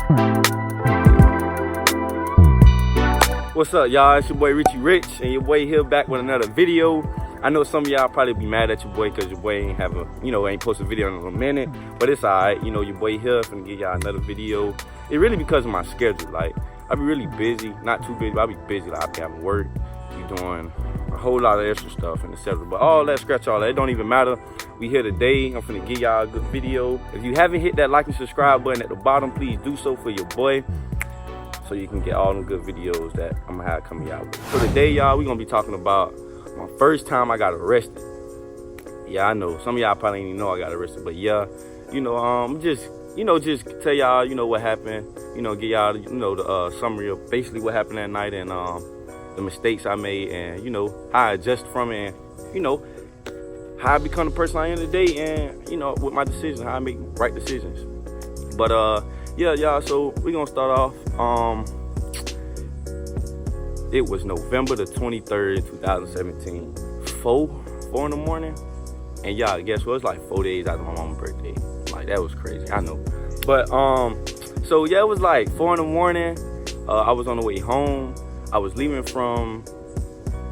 What's up, y'all? It's your boy Richie Rich, and your boy here back with another video. I know some of y'all probably be mad at your boy because your boy ain't posted a video in a minute, but it's alright. You know, your boy here finna give y'all another video. It really because of my schedule. Like, I be really busy, not too busy, but I be busy. Like, I be having work, be doing a whole lot of extra stuff and etc. But all that, scratch all that, it don't even matter. We here today. I'm finna give y'all a good video. If you haven't hit that like and subscribe button at the bottom, please do so for your boy, so you can get all them good videos that I'm gonna have coming out with. So today, y'all, we gonna be talking about my first time I got arrested. Yeah, I know some of y'all probably didn't even know I got arrested, but yeah, just tell y'all, what happened. Give y'all, the summary of basically what happened that night and the mistakes I made and how I adjust from it and how I become the person I am today and with my decisions, how I make right decisions. But yeah, y'all, so we're gonna start off. It was November the 23rd, 2017, 4 in the morning. And y'all, guess what? It's like 4 days after my mom's birthday. Like, that was crazy, I know. But, so yeah, it was like 4 in the morning. I was on the way home. I was leaving from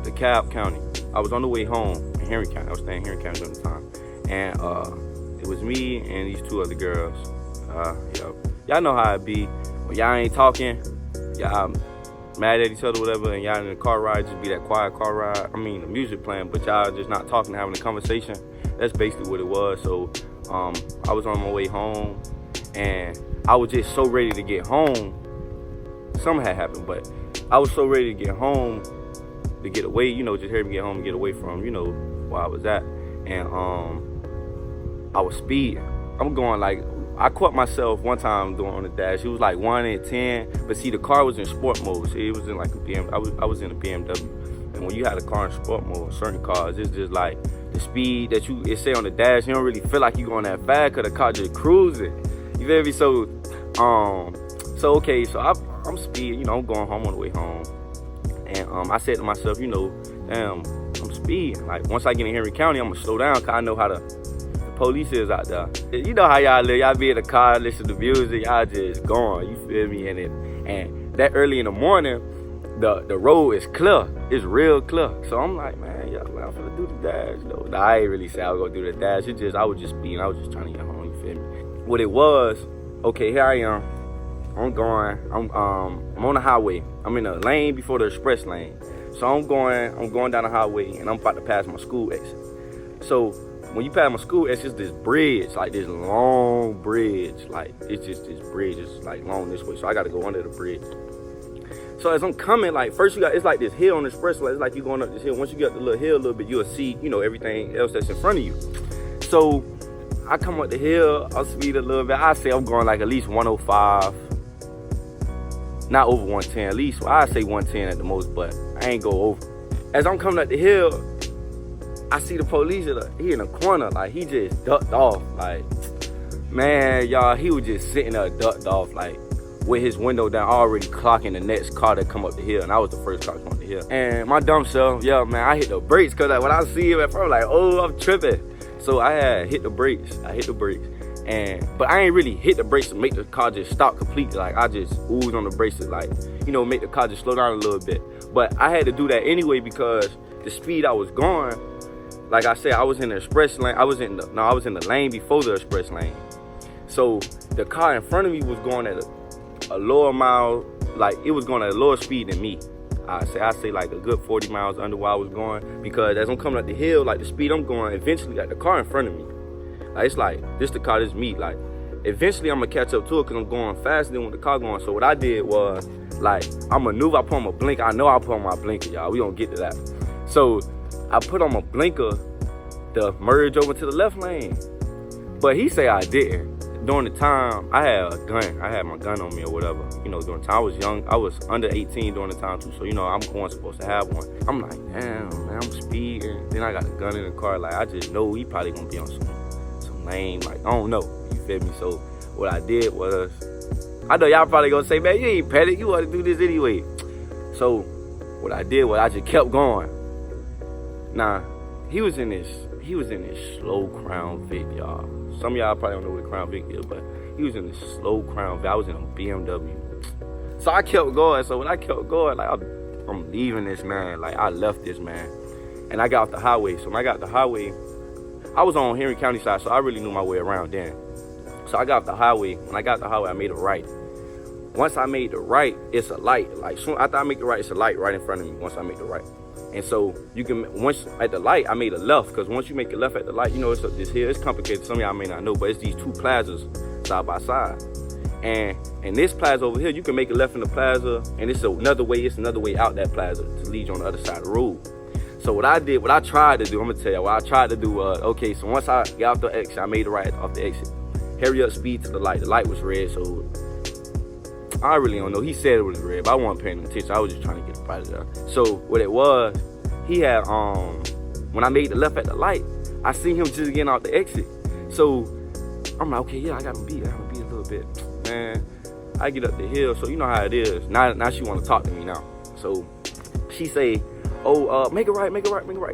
DeKalb County. I was on the way home in Henry County. I was staying in Henry County at the time. And it was me and these 2 other girls. Y'all know how it be. When y'all ain't talking, y'all mad at each other, whatever, and y'all in the car ride, just be that quiet car ride. I mean, the music playing, but y'all just not talking, having a conversation. That's basically what it was. So I was on my way home, and I was just so ready to get home. Something had happened, but I was so ready to get home, to get away, just hear me get home and get away from, where I was at. And I was speeding. I'm going like, I caught myself one time doing on the dash. It was like 1 in 10, but see, the car was in sport mode. See, it was in like a BMW. I was in a BMW, and when you had a car in sport mode, certain cars, it's just like the speed that it say on the dash. You don't really feel like you going that fast because the car just cruising. You feel me? So okay, so I'm speeding. I'm going home on the way home, and I said to myself, damn, I'm speeding. Like, once I get in Henry County, I'm gonna slow down because I know how the police is out there. You know how y'all live. Y'all be in the car, listen to music, y'all just going. You feel me? And that early in the morning, the road is clear. It's real clear. So I'm like, man, I'm finna do the dash. No, I ain't really say I was gonna do the dash. I was just speeding. I was just trying to get home. You feel me? What it was, okay, here I am. I'm on the highway. I'm in the lane before the express lane. So I'm going down the highway, and I'm about to pass my school exit. So when you pass my school, it's just this bridge, like this long bridge. Like, it's just this bridge, it's like long this way. So I got to go under the bridge. So as I'm coming, like, first it's like this hill on the expressway. It's like you going up this hill. Once you get up the little hill a little bit, you'll see, everything else that's in front of you. So I come up the hill, I'll speed a little bit. I say I'm going like at least 105, not over 110, at least. Well, I say 110 at the most, but I ain't go over. As I'm coming up the hill, I see the police, he in the corner, like, he just ducked off. Like, man, y'all, he was just sitting there ducked off, like, with his window down, already clocking the next car that come up the hill, and I was the first car to come up the hill. And my dumb self, yeah, man, I hit the brakes, because when I see him at first, I'm like, oh, I'm tripping. So I had hit the brakes, but I ain't really hit the brakes to make the car just stop completely. Like, I just oozed on the brakes to, like, make the car just slow down a little bit. But I had to do that anyway because the speed I was going, like I said, I was in the express lane. I was in the lane before the express lane. So the car in front of me was going at a lower mile, like, it was going at a lower speed than me. I say like a good 40 miles under where I was going, because as I'm coming up the hill, like, the speed I'm going, eventually, like, the car in front of me, like, it's like, this the car, this me, like, eventually I'm gonna catch up to it because I'm going faster than what the car going. So what I did was, like, I maneuver, I put on my blinker. I know I put on my blinker, y'all. We gonna get to that. So I put on my blinker to merge over to the left lane, but he say I didn't. During the time, I had a gun. I had my gun on me or whatever. During the time I was young. I was under 18 during the time too, so I'm supposed to have one. I'm like, damn, man, I'm speeding. Then I got a gun in the car. Like, I just know he probably gonna be on some lame, like, I don't know. You feel me? So what I did was, I know y'all probably gonna say, man, you ain't petty. You want to do this anyway. So what I did was I just kept going. Nah, he was in this slow Crown Vic, y'all. Some of y'all probably don't know what a Crown Vic is, but he was in this slow Crown Vic. I was in a BMW. So I kept going. So when I kept going, like, I'm leaving this man. Like, I left this man. And I got off the highway. So when I got the highway, I was on Henry County side, so I really knew my way around then. So I got off the highway. When I got off the highway, I made a right. Once I made the right, it's a light. Like, soon after I make the right, it's a light right in front of me once I make the right. And so you can, once at the light, I made a left, because once you make a left at the light, you know, it's this here, it's complicated. Some of y'all may not know, but it's these two plazas side by side. And in this plaza over here, you can make a left in the plaza, and it's another way out that plaza to lead you on the other side of the road. So what I tried to do, I'm gonna tell you, what I tried to do was, okay, so once I got off the exit, I made the right off the exit. Hurry up, speed to the light. The light was red, so I really don't know. He said it was red, but I wasn't paying attention. I was just trying to get up out of there. So what it was, he had, when I made the left at the light, I seen him just getting out the exit. So I'm like, okay, yeah, I gotta beat a little bit. Man, I get up the hill, so you know how it is. Now she wanna talk to me now. So she say, oh, make it right.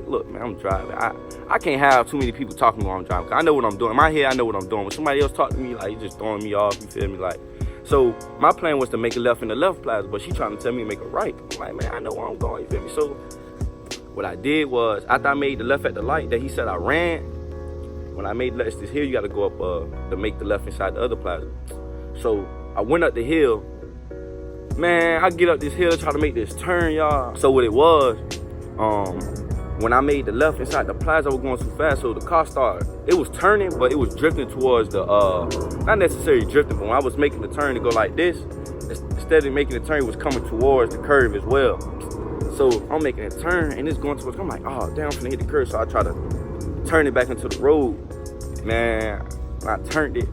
Look, man, I'm driving. I can't have too many people talking while I'm driving, cause I know what I'm doing. In my head, I know what I'm doing. When somebody else talk to me, like, he just throwing me off, you feel me? Like, so my plan was to make a left in the left plaza, but she trying to tell me to make a right. I'm like, man, I know where I'm going, you feel me? So what I did was, after I made the left at the light that he said I ran, when I made the left, this hill, you gotta go up to make the left inside the other plaza. So I went up the hill. Man, I get up this hill, try to make this turn, y'all. So what it was, when I made the left inside the plaza, I was going too fast, so the car started. It was turning, but it was drifting towards the, not necessarily drifting, but when I was making the turn to go like this, instead of making the turn, it was coming towards the curve as well. So I'm making a turn, and it's going towards, I'm like, oh, damn, I'm finna hit the curve, so I try to turn it back into the road. Man, when I turned it,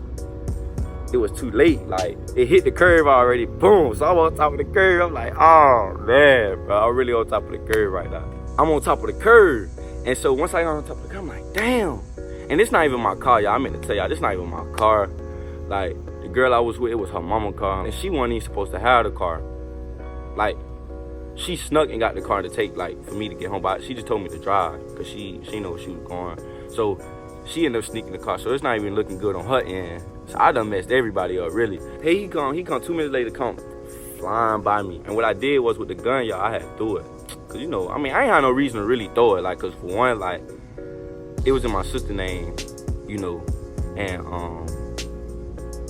it was too late. Like, it hit the curve already, boom. So I'm on top of the curve. I'm like, oh, man, bro, I'm really on top of the curve right now. I'm on top of the curve. And so once I got on top of the curve, I'm like, damn. And it's not even my car, y'all. I meant to tell y'all, this not even my car. Like, the girl I was with, it was her mama's car. And she wasn't even supposed to have the car. Like, she snuck and got the car to take, like, for me to get home. But she just told me to drive, because she know where she was going. So she ended up sneaking the car. So it's not even looking good on her end. So I done messed everybody up, really. Hey, he come 2 minutes later, come flying by me. And what I did was, with the gun, y'all, I had to do it. Cause, you know, I mean, I ain't had no reason to really throw it. Like, cause for one, like, it was in my sister's name, you know. And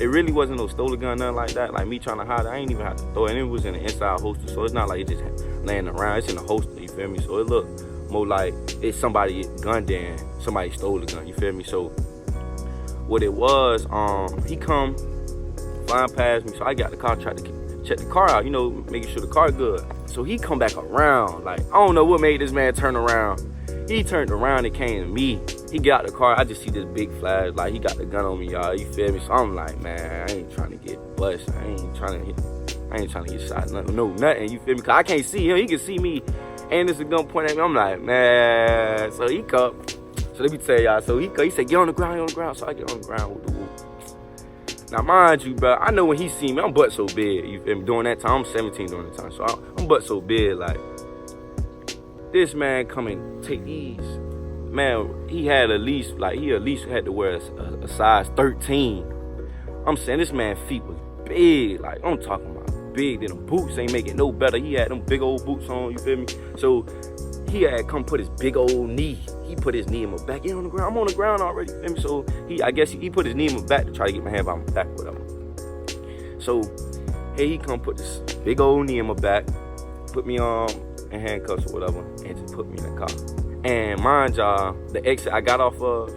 it really wasn't no stolen gun, nothing like that. Like, me trying to hide it, I ain't even have to throw it. And it was in the inside holster, so it's not like it just laying around. It's in the holster, you feel me? So it looked more like it's somebody gun than somebody stole the gun, you feel me? So what it was, he come flying past me, so I got the car, tried to check the car out, you know, making sure the car good. So he come back around, like, I don't know what made this man turn around. He turned around and came to me. He got the car, I just see this big flash, like, he got the gun on me, y'all, you feel me? So I'm like, man, I ain't trying to get bust, I ain't trying to get shot, nothing, you feel me? Cause I can't see him, he can see me, and there's a gun pointing at me. I'm like, man. So he come. So let me tell y'all. So he said, get on the ground, So I get on the ground with the whoop. Now, mind you, bro, I know when he see me, I'm butt so big. You feel me? During that time, I'm 17 during the time. So I'm butt so big, like, this man come and take these. Man, he at least had to wear a size 13. I'm saying this man's feet was big. Like, I'm talking about big. Then the boots ain't make it no better. He had them big old boots on, you feel me? So he had come put his big old knee. He put his knee in my back. He on the ground. I'm on the ground already, you feel me? So I guess he put his knee in my back to try to get my hand behind my back, whatever. So here he come put this big old knee in my back, put me in handcuffs or whatever, and just put me in the car. And mind y'all, the exit I got off of,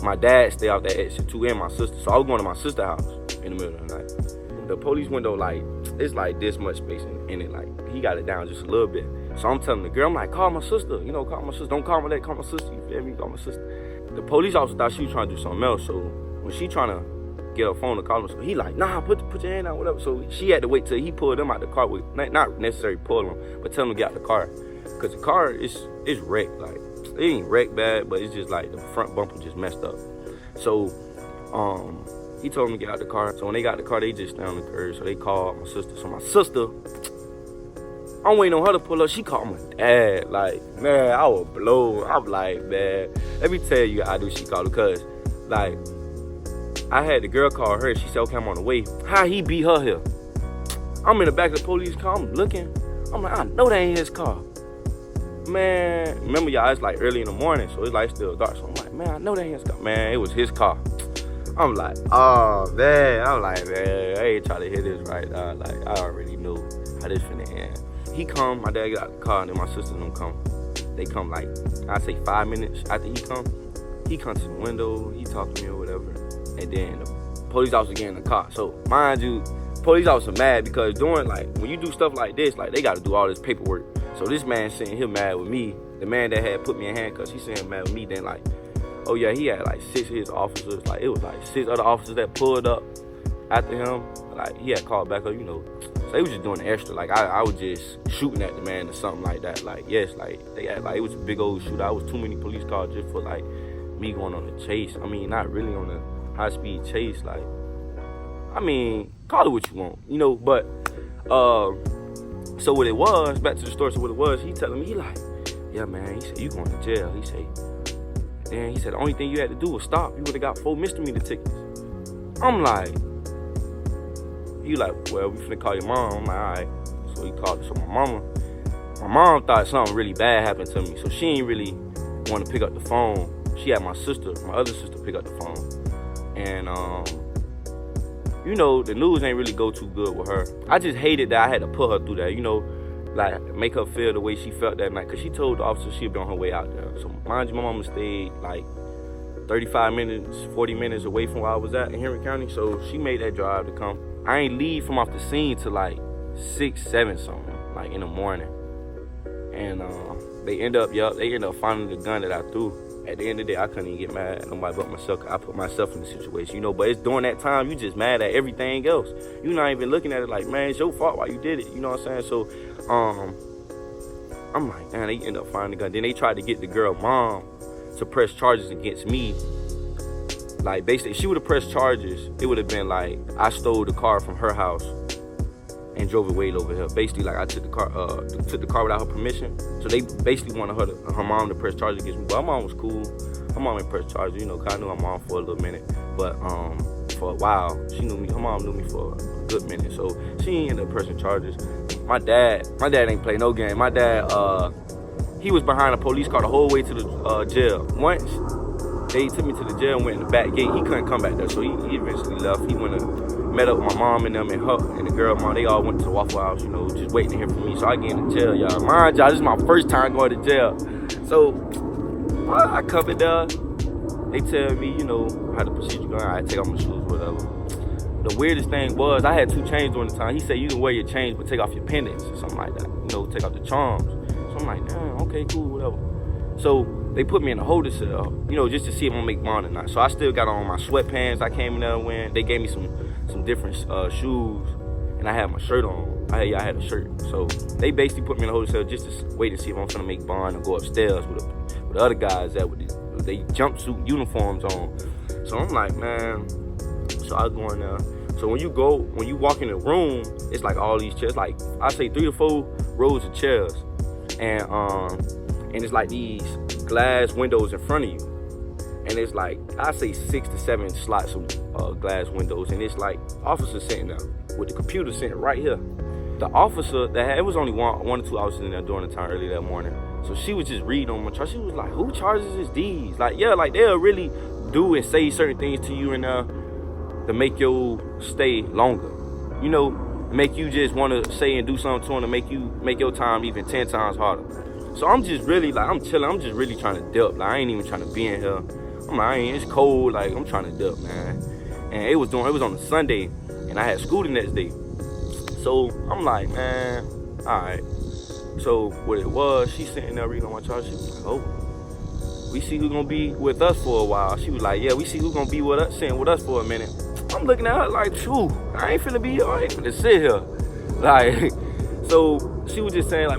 my dad stayed out that exit too, and my sister. So I was going to my sister's house in the middle of the night. The police window, like, it's like this much space in it, like, he got it down just a little bit. So I'm telling the girl, I'm like, call my sister, you know, call my sister. Don't call my dad, call my sister, you feel me? Call my sister. The police officer thought she was trying to do something else, so when she trying to get her phone to call him, so he like, nah, put your hand out, whatever. So she had to wait till he pulled them out the car, with not necessarily pull them, but tell them to get out the car. Because the car is wrecked, like, it ain't wrecked bad, but it's just like the front bumper just messed up. So he told them to get out the car. So when they got the car, they just stay on the curb. So they called my sister. So my sister, I'm waiting on her to pull up. She called my dad. Like, man, I was blown. I'm like, man, let me tell you how I do she called, because, like, I had the girl call her. She said, okay, I'm on the way. How he beat her here? I'm in the back of the police car. I'm looking. I'm like, I know that ain't his car. Man, remember y'all, it's like early in the morning, so it's like still dark. So I'm like, man, I know that ain't his car. Man, it was his car. I'm like, oh, man. I'm like, man, I ain't trying to hit this right now. Like, I already knew how this finna end. He come, my dad get out the car, and then my sister don't come. They come like, I say 5 minutes after he come. He comes to the window, he talk to me or whatever. And then the police officer get in the car. So, mind you, police officer mad because doing, like, when you do stuff like this, like, they got to do all this paperwork. So this man sitting here mad with me. The man that had put me in handcuffs, he sitting mad with me. Then, like, oh, yeah, he had, like, 6 of his officers. Like, it was, like, 6 other officers that pulled up after him. Like, he had called back up, you know. So they was just doing the extra. Like, I was just shooting at the man or something like that. Like, yes, like, they had, like, it was a big old shootout. It was too many police cars just for, like, me going on a chase. I mean, not really on a high-speed chase. Like, I mean, call it what you want, you know. But, so what it was, back to the story, so what it was, he telling me, he like, yeah, man, he said, you going to jail. He said, the only thing you had to do was stop. You would have got 4 misdemeanor tickets. I'm like, he like, well, we finna call your mom. I'm like, all right. So he called. So my mom thought something really bad happened to me. So she ain't really want to pick up the phone. She had my other sister pick up the phone. And, you know, the news ain't really go too good with her. I just hated that I had to put her through that, you know, like make her feel the way she felt that night. Because she told the officer she'd be on her way out there. So mind you, my mama stayed like 35 minutes, 40 minutes away from where I was at in Henry County. So she made that drive to come. I ain't leave from off the scene till like 6, 7 something, like in the morning. And they end up finding the gun that I threw. At the end of the day, I couldn't even get mad at nobody but myself. I put myself in the situation, you know. But it's during that time, you just mad at everything else. You're not even looking at it like, man, it's your fault why you did it. You know what I'm saying? So, I'm like, man, they end up finding the gun. Then they tried to get the girl mom to press charges against me. Like, basically, if she would have pressed charges, it would have been like, I stole the car from her house and drove it way over here. Basically, like, I took the car without her permission. So they basically wanted her mom to press charges against me. But her mom was cool. Her mom didn't press charges, you know, cause I knew her mom for a little minute. But for a while, her mom knew me for a good minute. So she ain't ended up pressing charges. My dad ain't play no game. My dad, he was behind a police car the whole way to the jail. Once they took me to the jail and went in the back gate, he couldn't come back there. So he eventually left. He went and met up with my mom and them and her and the girl mom. They all went to the Waffle House, you know, just waiting to hear from me. So I get in the jail, y'all. Mind y'all, this is my first time going to jail. So I come in there. They tell me, you know, how the procedure going. I take off my shoes, whatever. The weirdest thing was I had 2 chains during the time. He said you can wear your chains but take off your pendants or something like that. You know, take off the charms. So I'm like, damn, okay, cool, whatever. So they put me in a holder cell, you know, just to see if I'm gonna make bond or not. So I still got on my sweatpants I came in there wearing. They gave me some different shoes, and I had my shirt on. I had a shirt. So they basically put me in a holder cell just to wait to see if I'm gonna make bond and go upstairs with the other guys that with they jumpsuit uniforms on. So I'm like, man. So I go in there. So when you walk in the room, it's like all these chairs, like I say 3 to 4 rows of chairs, and it's like these glass windows in front of you, and it's like I say 6 to 7 slots of glass windows, and it's like officers sitting there with the computer sitting right here. The officer it was only one or 2 officers in there during the time early that morning, so she was just reading on my charge. She was like, "Who charges is these?" Like, yeah, like they'll really do and say certain things to you in there to make your stay longer, you know, make you just want to say and do something to them to make your time even 10 times harder. So I'm just really like, I'm chilling. I'm just really trying to dip. Like, I ain't even trying to be in here. I'm like, it's cold. Like, I'm trying to dip, man. And it was on a Sunday, and I had school the next day. So I'm like, man, all right. So what it was, she sitting there reading on my chart. She was like, oh, we see who's gonna be with us for a while. She was like, yeah, we see who's gonna be with us, sitting with us for a minute. I'm looking at her like, phew, I ain't finna be here. I ain't finna sit here. Like, so she was just saying, like,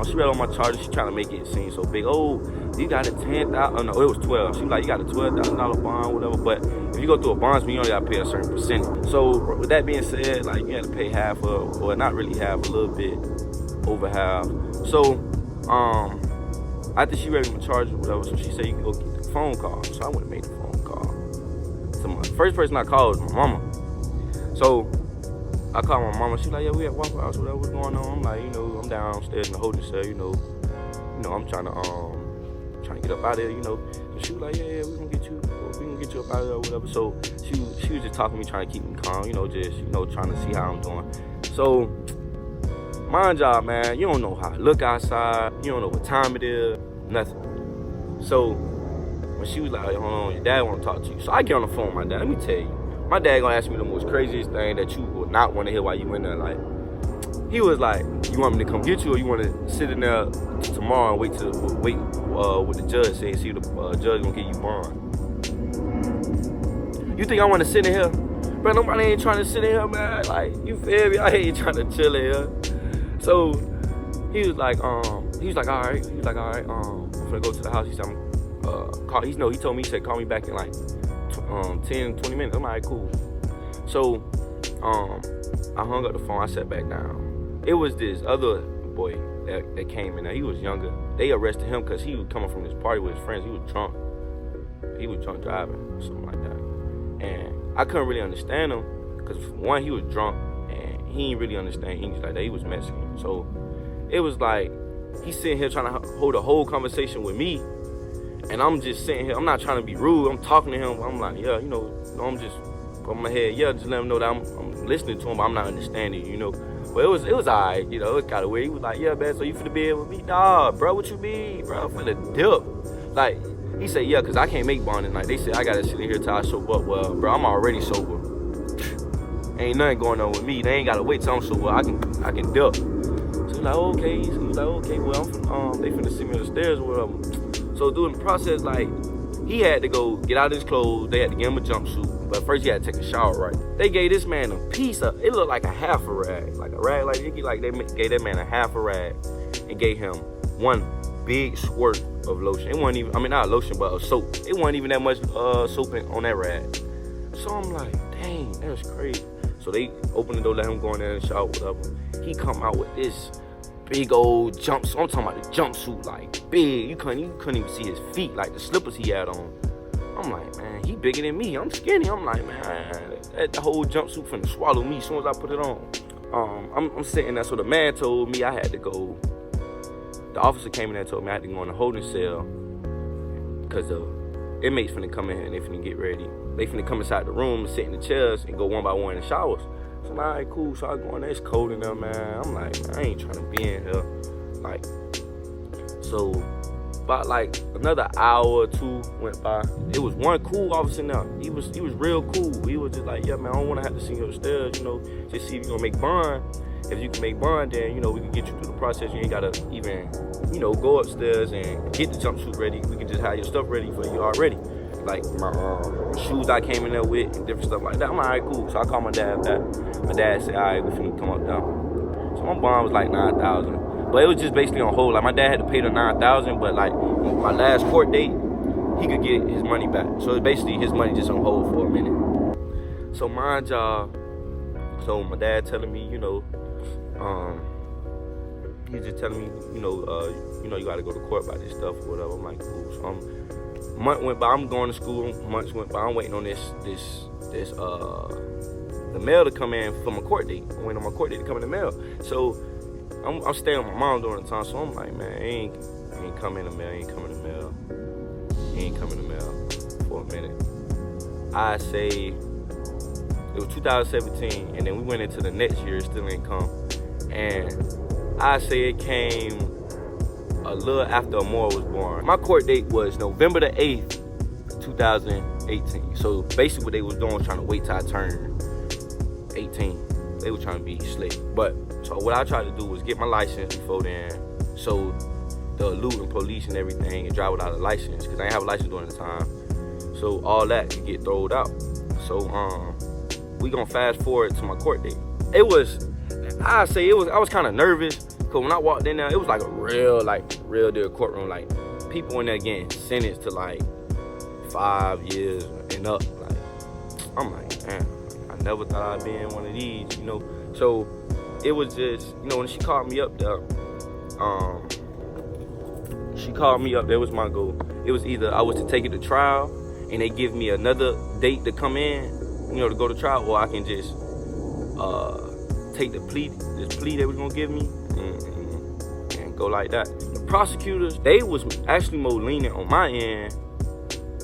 she read on my charges. She trying to make it seem so big. Oh, you got a $10,000. Oh, no, it was 12. She was like, you got a $12,000 bond, whatever. But if you go through a bonds, you only got to pay a certain percentage. So with that being said, like, you had to pay half of, or not really half, a little bit over half. So after she read my charges or whatever, so she said you can go get the phone call. So I went and made the phone call. first person I called was my mama. So I called my mama. She like, yeah, we at Waffle House. What's going on? I'm like, I'm downstairs in the holding cell. I'm trying to get up out of there. And she was like, yeah, we gonna get you up out of there or whatever. So she was just talking to me, trying to keep me calm. Trying to see how I'm doing. So my job, man, you don't know how I look outside. You don't know what time it is. Nothing. So when she was like, hold on, your dad want to talk to you. So I get on the phone with my dad. Let me tell you, my dad gonna ask me the most craziest thing that you would not want to hear while you in there. Like, he was like, you want me to come get you, or you want to sit in there tomorrow and wait what the judge say and see if the judge gonna give you bond? You think I want to sit in here? Bro, nobody ain't trying to sit in here, man. Like, you feel me? I ain't trying to chill in here. So he was like, all right. I'm gonna go to the house. He said, he told me, he said, call me back in like 10, 20 minutes. I'm like, cool. So I hung up the phone. I sat back down. It was this other boy that came in there. He was younger. They arrested him because he was coming from this party with his friends. He was drunk. He was drunk driving or something like that. And I couldn't really understand him because, one, he was drunk and he didn't really understand English like that. He was Mexican. So it was like he's sitting here trying to hold a whole conversation with me, and I'm just sitting here. I'm not trying to be rude. I'm talking to him. I'm like, yeah, I'm just on my head. Yeah, just let him know that I'm listening to him, but I'm not understanding, But it was all right, it was kind of weird. He was like, yeah, man, so you finna be able to be? Nah, bro, what you mean, bro? I'm finna dip. Like, he said, yeah, because I can't make bond tonight. They said I got to sit in here till I sober up. Well, bro, I'm already sober. Ain't nothing going on with me. They ain't got to wait till I'm sober. I can dip. So he's like, okay. He was like, okay, well, they finna send me upstairs or whatever. So doing the process, like, he had to go get out of his clothes. They had to give him a jumpsuit. But first he had to take a shower, right? They gave this man a piece of, it looked like a half a rag. Like a rag, like they gave that man a half a rag and gave him one big squirt of lotion. It wasn't even, not a lotion, but a soap. It wasn't even that much soap on that rag. So I'm like, dang, that's crazy. So they opened the door, let him go in there and shower, whatever. He come out with this big old jumpsuit. I'm talking about the jumpsuit, like big. You couldn't even see his feet, like the slippers he had on. I'm like, man, he bigger than me. I'm skinny. I'm like, man, that whole jumpsuit finna swallow me as soon as I put it on. I'm sitting there. So the man told me I had to go. The officer came in there and told me I had to go in the holding cell because the inmates finna come in here and they finna get ready. They finna come inside the room and sit in the chairs and go one by one in the showers. So I'm like, all right, cool. So I go in there. It's cold in there, man. I'm like, man, I ain't trying to be in here. Like, so about like another hour or two went by. It was one cool officer in there. He was real cool. He was just like, yeah, man, I don't want to have to send you upstairs, just see if you're gonna make bond. If you can make bond, then, we can get you through the process. You ain't gotta even, go upstairs and get the jumpsuit ready. We can just have your stuff ready for you already. Like my shoes I came in there with and different stuff like that. I'm like, all right, cool. So I called my dad back. My dad said, all right, we finna come up down. So my bond was like $9,000. But it was just basically on hold. Like, my dad had to pay the $9,000, but like my last court date, he could get his money back. So basically his money just on hold for a minute. So my job, so my dad telling me, he just telling me, you gotta go to court about this stuff or whatever. I'm like, cool. So month went by, I'm going to school, months went by, I'm waiting on the mail to come in for my court date. I'm waiting on my court date to come in the mail. So I'm staying with my mom during the time, so I'm like, man, he ain't come in the mail, he ain't come in the mail for a minute. I say it was 2017, and then we went into the next year, it still ain't come. And I say it came a little after Amore was born. My court date was November the 8th, 2018. So basically what they was doing was trying to wait till I turned 18. They were trying to be slick. But so what I tried to do was get my license before then, so the eluding police and everything and drive without a license, because I didn't have a license during the time. So all that could get thrown out. So we gonna fast forward to my court date. I was kind of nervous, because when I walked in there, it was like a real deal courtroom. Like, people in there getting sentenced to like 5 years and up. Like, I'm like, man, I never thought I'd be in one of these, So it was just, when she called me up there, that was my goal. It was either I was to take it to trial and they give me another date to come in, you know, to go to trial, or I can just take this plea they was gonna give me and go like that. The prosecutors, they was actually more lenient on my end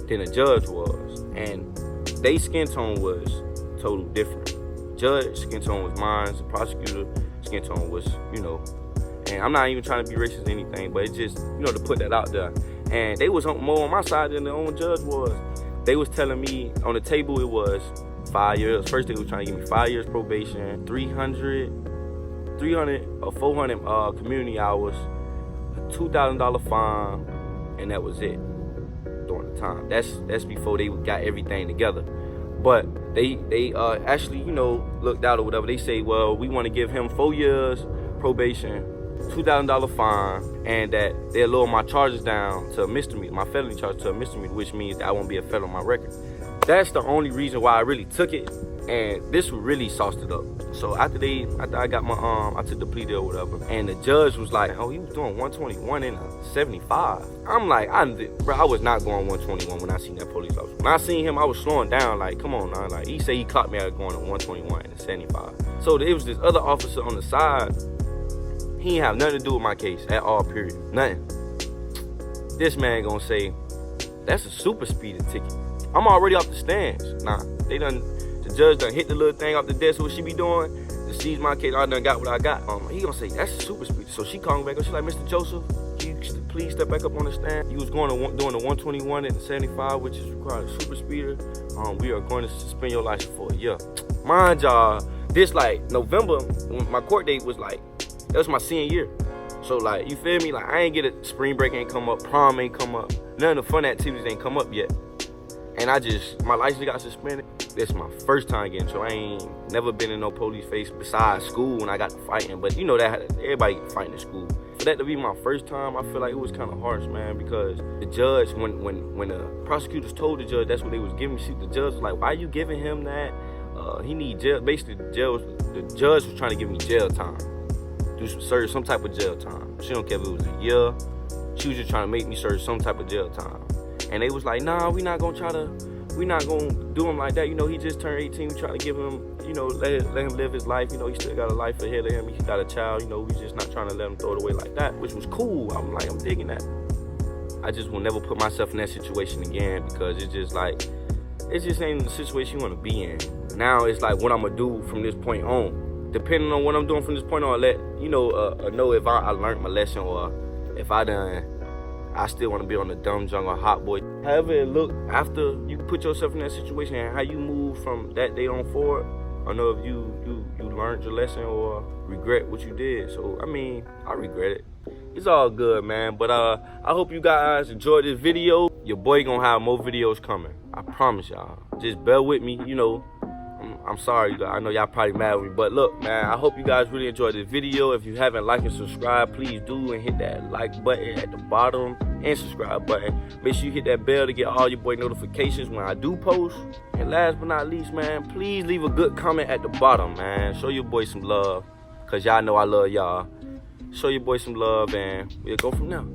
than the judge was, and they skin tone was totally different. Judge skin tone was mine, the prosecutor skin tone was, you know, and I'm not even trying to be racist or anything, but it's just, you know, to put that out there. And they was more on my side than the own judge was. They was telling me on the table it was 5 years. First they was trying to give me 5 years probation, 300 or 400 community hours, a $2,000 fine, and that was it during the time. That's before they got everything together. But they actually, you know, looked out or whatever. They say, well, we want to give him 4 years probation, $2,000 fine, and that they'll lower my charges down to a misdemeanor, my felony charge to a misdemeanor, which means that I won't be a felon on my record. That's the only reason why I really took it, and this really sauced it up. So after I got my I took the plea deal or whatever, and the judge was like, oh, he was doing 121 and a 75. I'm like, bro, I was not going 121 when I seen that police officer. When I seen him, I was slowing down, like, come on now. Like, he said he caught me out going at 121 and a 75. So there was this other officer on the side. He ain't have nothing to do with my case at all, period. Nothing. This man gonna say, that's a super speeding ticket. I'm already off the stands. Nah, the judge done hit the little thing off the desk, what she be doing, to seize my case, I done got what I got. He gonna say, that's a super speeder. So she called me back up, she's like, Mr. Joseph, can you please step back up on the stand? You was doing the 121 and the 75, which is required a super speeder. We are going to suspend your license for a year. Mind y'all, this like November, when my court date was like, that was my senior year. So like, you feel me? Like, I ain't get a spring break ain't come up, prom ain't come up, none of the fun activities ain't come up yet. And my license got suspended. This is my first time getting, so I ain't never been in no police face besides school when I got to fighting. But you know that everybody get fighting in school. For that to be my first time, I feel like it was kind of harsh, man, because the judge, when the prosecutors told the judge that's what they was giving me, the judge was like, why are you giving him that? He need jail. Basically, the judge was trying to give me jail time. Serve some type of jail time. She don't care if it was a year. She was just trying to make me serve some type of jail time. And they was like, nah, we not gonna do him like that. You know, he just turned 18. We trying to give him, you know, let him live his life. You know, he still got a life ahead of him. He got a child. You know, we just not trying to let him throw it away like that, which was cool. I'm digging that. I just will never put myself in that situation again, because it's just like, it just ain't the situation you want to be in. Now it's like what I'm gonna do from this point on. Depending on what I'm doing from this point on, I'll let you know if I learned my lesson, or if I still want to be on the dumb jungle hot boy. However it look after you put yourself in that situation and how you move from that day on forward, I know if you learned your lesson or regret what you did. So I mean, I regret it. It's all good, man. But I hope you guys enjoyed this video. Your boy gonna have more videos coming. I promise y'all. Just bear with me, you know. I'm sorry, guys. I know y'all probably mad with me, but look, man, I hope you guys really enjoyed this video. If you haven't liked and subscribed, please do, and hit that like button at the bottom and subscribe button. Make sure you hit that bell to get all your boy notifications when I do post. And last but not least, man, please leave a good comment at the bottom, man. Show your boy some love, because y'all know I love y'all. Show your boy some love, and we'll go from there.